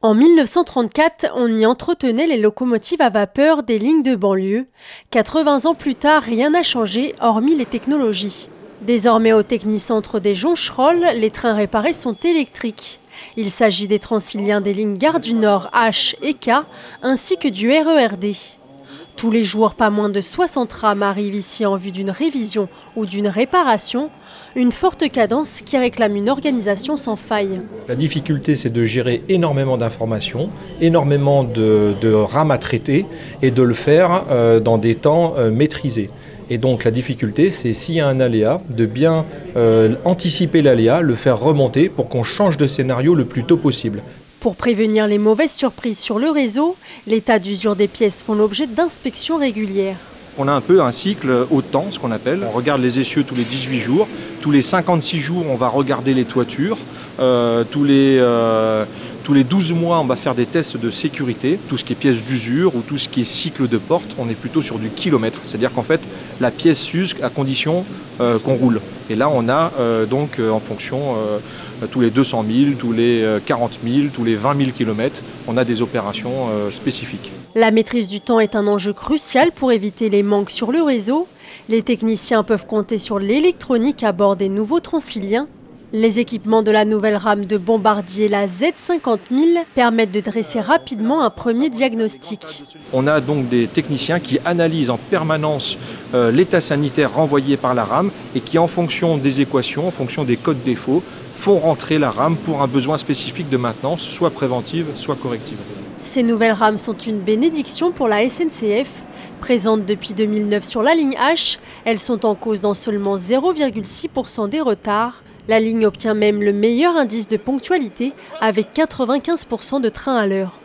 En 1934, on y entretenait les locomotives à vapeur des lignes de banlieue. 80 ans plus tard, rien n'a changé, hormis les technologies. Désormais au Technicentre des Joncherolles, les trains réparés sont électriques. Il s'agit des Transiliens des lignes Gare du Nord H et K, ainsi que du RERD. Tous les jours, pas moins de 60 rames arrivent ici en vue d'une révision ou d'une réparation. Une forte cadence qui réclame une organisation sans faille. La difficulté, c'est de gérer énormément d'informations, énormément de rames à traiter et de le faire dans des temps maîtrisés. Et donc la difficulté, c'est s'il y a un aléa, de bien anticiper l'aléa, le faire remonter pour qu'on change de scénario le plus tôt possible. Pour prévenir les mauvaises surprises sur le réseau, l'état d'usure des pièces font l'objet d'inspections régulières. On a un peu un cycle au temps, ce qu'on appelle. On regarde les essieux tous les 18 jours. Tous les 56 jours, on va regarder les toitures. Tous les 12 mois, on va faire des tests de sécurité. Tout ce qui est pièces d'usure ou tout ce qui est cycle de porte, on est plutôt sur du kilomètre. C'est-à-dire qu'en fait, la pièce s'use à condition qu'on roule. Et là, on a donc en fonction, tous les 200 000, tous les 40 000, tous les 20 000 km, on a des opérations spécifiques. La maîtrise du temps est un enjeu crucial pour éviter les manques sur le réseau. Les techniciens peuvent compter sur l'électronique à bord des nouveaux Transiliens. Les équipements de la nouvelle rame de Bombardier, la Z50 000, permettent de dresser rapidement un premier diagnostic. On a donc des techniciens qui analysent en permanence l'état sanitaire renvoyé par la rame et qui, en fonction des équations, en fonction des codes défauts, font rentrer la rame pour un besoin spécifique de maintenance, soit préventive, soit corrective. Ces nouvelles rames sont une bénédiction pour la SNCF. Présentes depuis 2009 sur la ligne H, elles sont en cause dans seulement 0,6% des retards. La ligne obtient même le meilleur indice de ponctualité avec 95% de trains à l'heure.